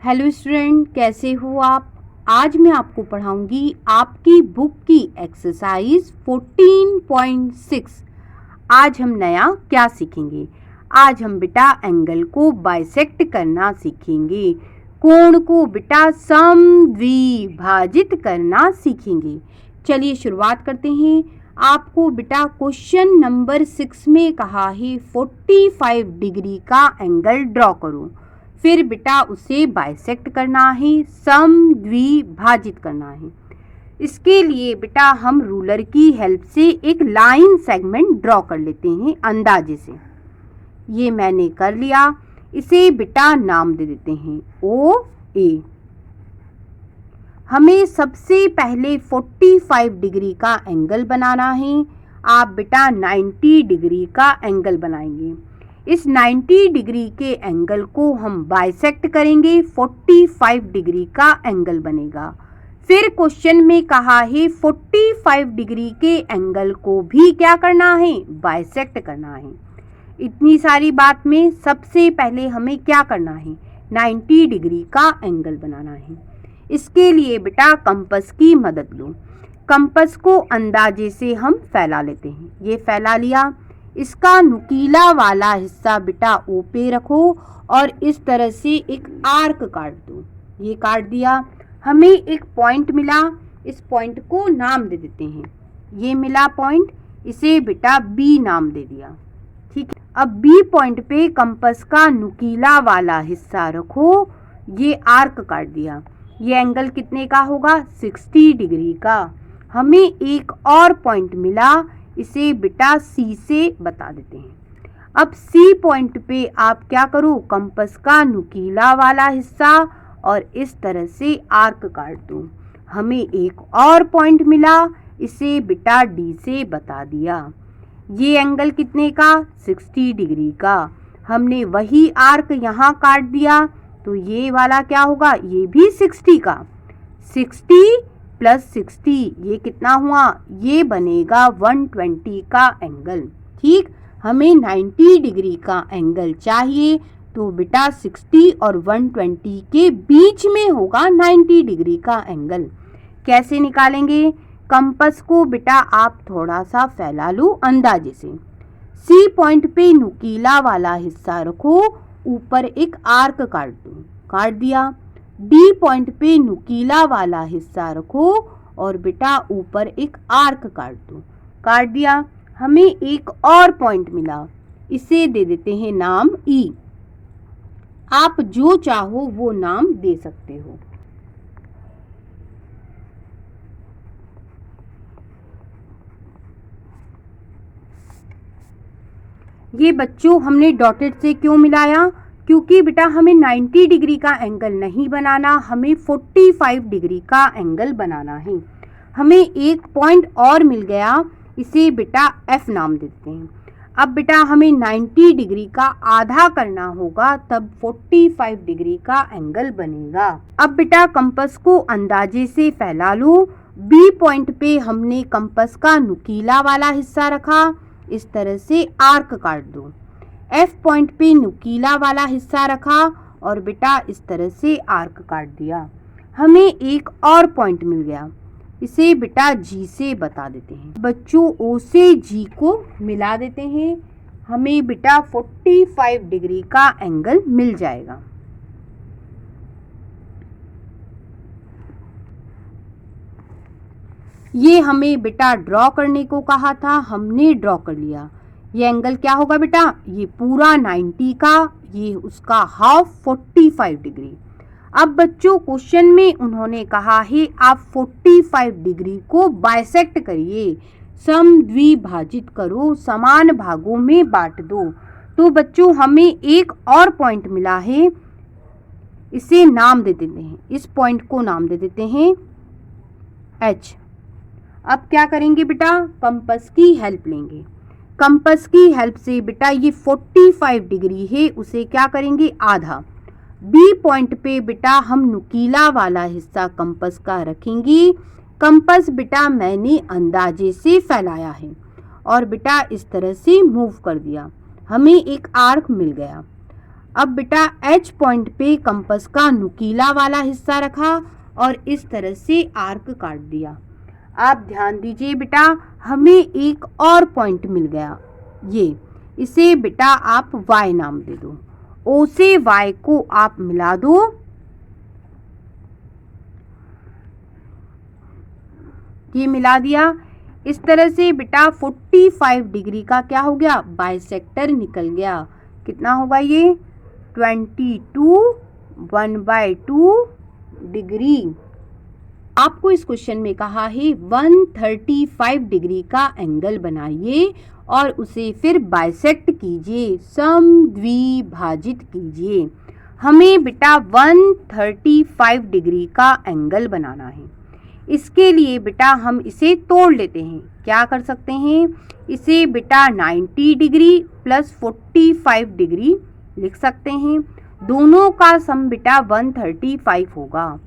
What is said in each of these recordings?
Hello student, कैसे हो आप। आज मैं आपको पढ़ाऊंगी आपकी बुक की एक्सरसाइज 14.6। आज हम नया क्या सीखेंगे। आज हम बेटा एंगल को बाइसेक्ट करना सीखेंगे, कोण को बेटा समद्विभाजित करना सीखेंगे। चलिए शुरुआत करते हैं। आपको बेटा क्वेश्चन नंबर 6 में कहा है 45 डिग्री का एंगल ड्रॉ करो। फिर बेटा उसे बाइसेक्ट करना है, समद्विभाजित करना है। इसके लिए बेटा हम रूलर की हेल्प से एक लाइन सेगमेंट ड्रॉ कर लेते हैं अंदाजे से। ये मैंने कर लिया। इसे बेटा नाम दे देते हैं ओ ए। हमें सबसे पहले 45 डिग्री का एंगल बनाना है। आप बेटा 90 डिग्री का एंगल बनाएंगे। इस 90 डिग्री के एंगल को हम बाइसेक्ट करेंगे, 45 डिग्री का एंगल बनेगा। फिर क्वेश्चन में कहा है 45 डिग्री के एंगल को भी क्या करना है, बाइसेक्ट करना है। इतनी सारी बात में सबसे पहले हमें क्या करना है, 90 डिग्री का एंगल बनाना है। इसके लिए बेटा कंपास की मदद लो। कंपास को अंदाजे से हम फैला लेते हैं। ये फैला लिया। इसका नुकीला वाला हिस्सा बेटा ओ पे रखो और इस तरह से एक आर्क काट दो। ये काट दिया। हमें एक पॉइंट मिला। इस पॉइंट को नाम दे देते हैं। ये मिला पॉइंट, इसे बेटा बी नाम दे दिया। ठीक है। अब बी पॉइंट पे कंपास का नुकीला वाला हिस्सा रखो। ये आर्क काट दिया। ये एंगल कितने का होगा, 60 डिग्री का। हमें एक और पॉइंट मिला, इसे बेटा सी से बता देते हैं। अब सी पॉइंट पे आप क्या करो, कंपास का नुकीला वाला हिस्सा और इस तरह से आर्क काट दो। हमें एक और पॉइंट मिला, इसे बेटा डी से बता दिया। ये एंगल कितने का, 60 डिग्री का। हमने वही आर्क यहाँ काट दिया, तो ये वाला क्या होगा, ये भी 60 का। 60 प्लस 60 ये कितना हुआ, ये बनेगा 120 का एंगल। ठीक, हमें 90 डिग्री का एंगल चाहिए, तो बेटा 60 और 120 के बीच में होगा 90 डिग्री का एंगल। कैसे निकालेंगे, कंपास को बेटा आप थोड़ा सा फैला लो अंदाजे से। सी पॉइंट पे नुकीला वाला हिस्सा रखो, ऊपर एक आर्क काट दो। काट दिया। डी पॉइंट पे नुकीला वाला हिस्सा रखो और बेटा ऊपर एक आर्क काट दो। काट दिया। हमें एक और पॉइंट मिला, इसे दे देते हैं नाम ई। आप जो चाहो वो नाम दे सकते हो। ये बच्चों हमने डॉटेड से क्यों मिलाया, क्योंकि बेटा हमें 90 डिग्री का एंगल नहीं बनाना, हमें 45 डिग्री का एंगल बनाना है। हमें एक पॉइंट और मिल गया, इसे बेटा एफ नाम देते हैं। अब बेटा हमें 90 डिग्री का आधा करना होगा, तब 45 डिग्री का एंगल बनेगा। अब बेटा कंपास को अंदाजे से फैला लो। बी पॉइंट पे हमने कंपास का नुकीला वाला हिस्सा रखा, इस तरह से आर्क काट दो। एफ पॉइंट पे नुकीला वाला हिस्सा रखा और बेटा इस तरह से आर्क काट दिया। हमें एक और पॉइंट मिल गया, इसे बेटा जी से बता देते हैं। बच्चों ओ से जी को मिला देते हैं, हमें बेटा 45 डिग्री का एंगल मिल जाएगा। ये हमें बेटा ड्रॉ करने को कहा था, हमने ड्रॉ कर लिया। ये एंगल क्या होगा बेटा, ये पूरा 90 का, ये उसका हाफ 45 डिग्री। अब बच्चों क्वेश्चन में उन्होंने कहा है आप 45 डिग्री को बाइसेक्ट करिए, समद्विभाजित करो, समान भागों में बांट दो। तो बच्चों हमें एक और पॉइंट मिला है, इसे नाम दे देते हैं। इस पॉइंट को नाम दे देते हैं एच। अब क्या करेंगे बेटा, कंपास की हेल्प लेंगे। कंपास की हेल्प से बेटा ये 45 डिग्री है, उसे क्या करेंगे, आधा। बी पॉइंट पे बेटा हम नुकीला वाला हिस्सा कंपास का रखेंगे। कंपास बेटा मैंने अंदाजे से फैलाया है और बेटा इस तरह से मूव कर दिया। हमें एक आर्क मिल गया। अब बेटा एच पॉइंट पे कंपास का नुकीला वाला हिस्सा रखा और इस तरह से आर्क काट दिया। आप ध्यान दीजिए बेटा, हमें एक और पॉइंट मिल गया, ये इसे बेटा आप y नाम दे दो। O से y को आप मिला दो, ये मिला दिया। इस तरह से बेटा 45 डिग्री का क्या हो गया, बाइसेक्टर निकल गया। कितना होगा ये, 22 1/2 डिग्री। आपको इस क्वेश्चन में कहा है 135 डिग्री का एंगल बनाइए और उसे फिर बाइसेक्ट कीजिए, समद्विभाजित कीजिए। हमें बेटा 135 डिग्री का एंगल बनाना है। इसके लिए बेटा हम इसे तोड़ लेते हैं। क्या कर सकते हैं, इसे बेटा 90 डिग्री प्लस 45 डिग्री लिख सकते हैं। दोनों का सम बेटा 135 होगा।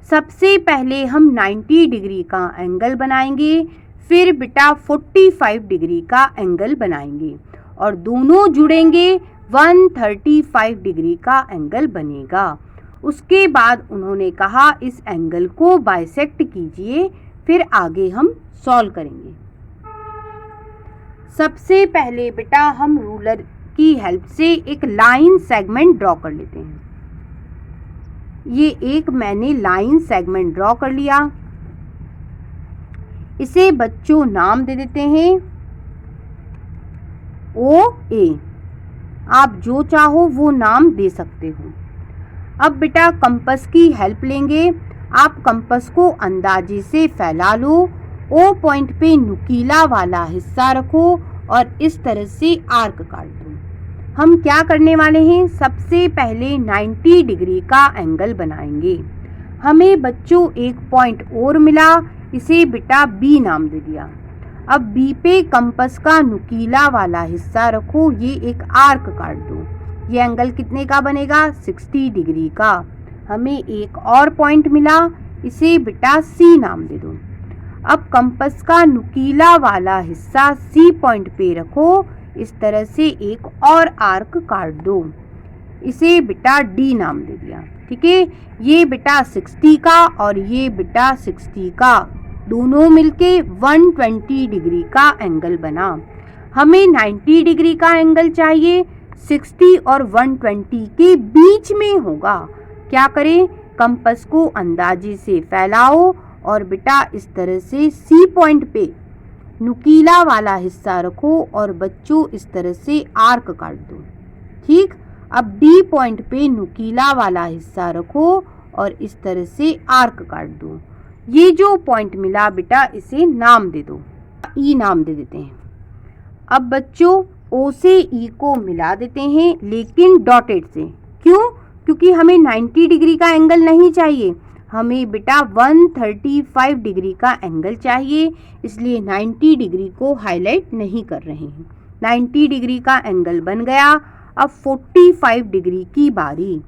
सबसे पहले हम 90 डिग्री का एंगल बनाएंगे, फिर बेटा 45 डिग्री का एंगल बनाएंगे और दोनों जुड़ेंगे, 135 डिग्री का एंगल बनेगा। उसके बाद उन्होंने कहा इस एंगल को बाइसेक्ट कीजिए, फिर आगे हम सॉल्व करेंगे। सबसे पहले बेटा हम रूलर की हेल्प से एक लाइन सेगमेंट ड्रॉ कर लेते हैं। ये एक मैंने लाइन सेगमेंट ड्रॉ कर लिया। इसे बच्चों नाम दे देते हैं OA। आप जो चाहो वो नाम दे सकते हो। अब बेटा कंपास की हेल्प लेंगे। आप कंपास को अंदाजे से फैला लो, O पॉइंट पे नुकीला वाला हिस्सा रखो और इस तरह से आर्क काट दो। हम क्या करने वाले हैं, सबसे पहले 90 डिग्री का एंगल बनाएंगे। हमें बच्चों एक पॉइंट और मिला, इसे बेटा B नाम दे दिया। अब B पे कंपास का नुकीला वाला हिस्सा रखो, ये एक आर्क काट दो। ये एंगल कितने का बनेगा, 60 डिग्री का। हमें एक और पॉइंट मिला, इसे बेटा C नाम दे दो। अब कंपास का नुकीला वाला हिस्सा C पॉइंट पे रखो, इस तरह से एक और आर्क काट दो, इसे बेटा D नाम दे दिया। ठीक है, ये बेटा 60 का और ये बेटा 60 का, दोनों मिलके 120 डिग्री का एंगल बना। हमें 90 डिग्री का एंगल चाहिए, 60 और 120 के बीच में होगा। क्या करें, कंपास को अंदाजे से फैलाओ और बेटा इस तरह से C पॉइंट पे नुकीला वाला हिस्सा रखो और बच्चों इस तरह से आर्क काट दो। ठीक, अब D पॉइंट पे नुकीला वाला हिस्सा रखो और इस तरह से आर्क काट दो। ये जो पॉइंट मिला बेटा इसे नाम दे दो, E नाम दे देते हैं। अब बच्चों O से E को मिला देते हैं, लेकिन डॉटेड से। क्यों, क्योंकि हमें 90 डिग्री का एंगल नहीं चाहिए, हमें बेटा 135 डिग्री का एंगल चाहिए, इसलिए 90 डिग्री को हाईलाइट नहीं कर रहे हैं। 90 डिग्री का एंगल बन गया। अब 45 डिग्री की बारी।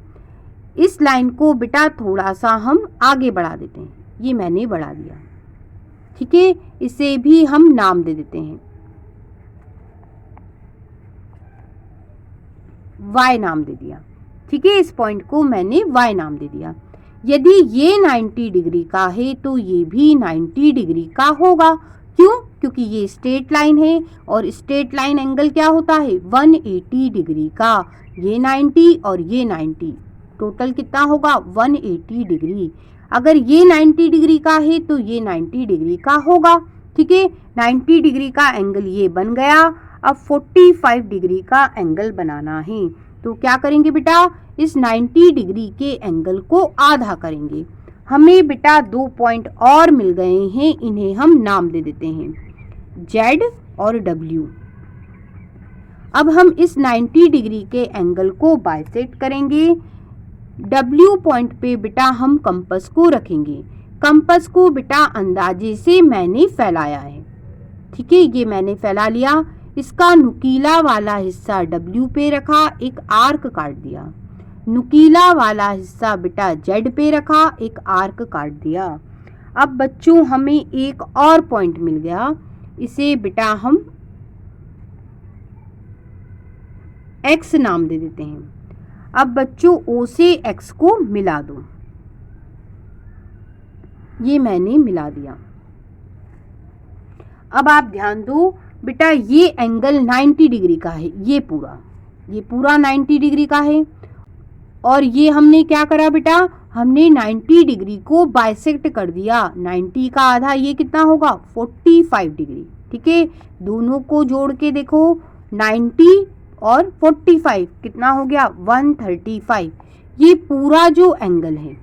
इस लाइन को बेटा थोड़ा सा हम आगे बढ़ा देते हैं, ये मैंने बढ़ा दिया। ठीक है, इसे भी हम नाम दे देते हैं, Y नाम दे दिया। ठीक है, इस पॉइंट को मैंने Y नाम दे दिया। यदि ये 90 डिग्री का है तो ये भी 90 डिग्री का होगा। क्यों, क्योंकि ये स्ट्रेट लाइन है और स्ट्रेट लाइन एंगल क्या होता है, 180 डिग्री का। ये 90 और ये 90, टोटल कितना होगा, 180 डिग्री। अगर ये 90 डिग्री का है तो ये 90 डिग्री का होगा। ठीक है, 90 डिग्री का एंगल ये बन गया। अब 45 डिग्री का एंगल बनाना है, तो क्या करेंगे बेटा, इस 90 डिग्री के एंगल को आधा करेंगे। हमें बेटा 2 पॉइंट और मिल गए हैं, इन्हें हम नाम दे देते हैं Z और W। अब हम इस 90 डिग्री के एंगल को बाइसेक्ट करेंगे। W पॉइंट पे बेटा हम कंपास को रखेंगे। कंपास को बेटा अंदाजे से मैंने फैलाया है। ठीक है, ये मैंने फैला लिया। इसका नुकीला वाला हिस्सा W पे रखा, एक आर्क काट दिया। नुकीला वाला हिस्सा बेटा Z पे रखा, एक आर्क काट दिया। अब बच्चों हमें एक और पॉइंट मिल गया, इसे बेटा हम X नाम दे देते हैं। अब बच्चों O से X को मिला दो। ये मैंने मिला दिया। अब आप ध्यान दो बेटा, ये एंगल 90 डिग्री का है, ये पूरा 90 डिग्री का है। और ये हमने क्या करा बेटा, हमने 90 डिग्री को बाइसेक्ट कर दिया। 90 का आधा ये कितना होगा, 45 डिग्री। ठीक है, दोनों को जोड़ के देखो, 90 और 45 कितना हो गया, 135। ये पूरा जो एंगल है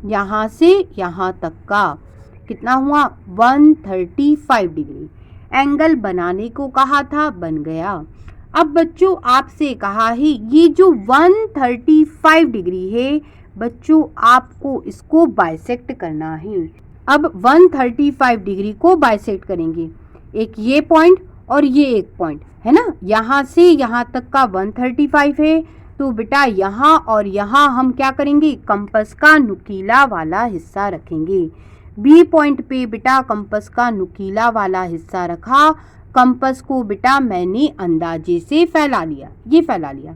यहाँ से यहाँ तक का कितना हुआ, 135 डिग्री। एंगल बनाने को कहा था, बन गया। अब बच्चों आपसे कहा है ये जो 135 डिग्री है बच्चों, आपको इसको बाइसेक्ट करना है। अब 135 डिग्री को बाइसेक्ट करेंगे, एक ये पॉइंट और ये एक पॉइंट है ना, यहाँ से यहाँ तक का 135 है। तो बेटा यहाँ और यहाँ हम क्या करेंगे, कंपास का नुकीला वाला हिस्सा रखेंगे। बी पॉइंट पे बेटा कंपास का नुकीला वाला हिस्सा रखा। कंपास को बेटा मैंने अंदाजे से फैला लिया, ये फैला लिया,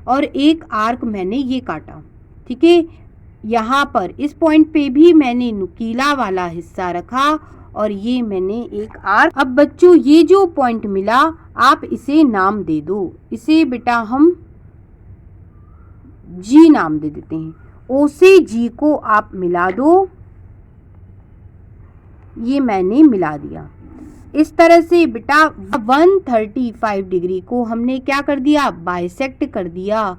और एक आर्क मैंने ये काटा। ठीक है, यहाँ पर इस पॉइंट पे भी मैंने नुकीला वाला हिस्सा रखा और ये मैंने एक आर्क। अब बच्चों ये जो पॉइंट मिला आप इसे नाम दे दो, इसे बेटा हम जी नाम दे देते हैं। ओ से जी को आप मिला दो, ये मैंने मिला दिया। इस तरह से बेटा 135 डिग्री को हमने क्या कर दिया, बाइसेक्ट कर दिया।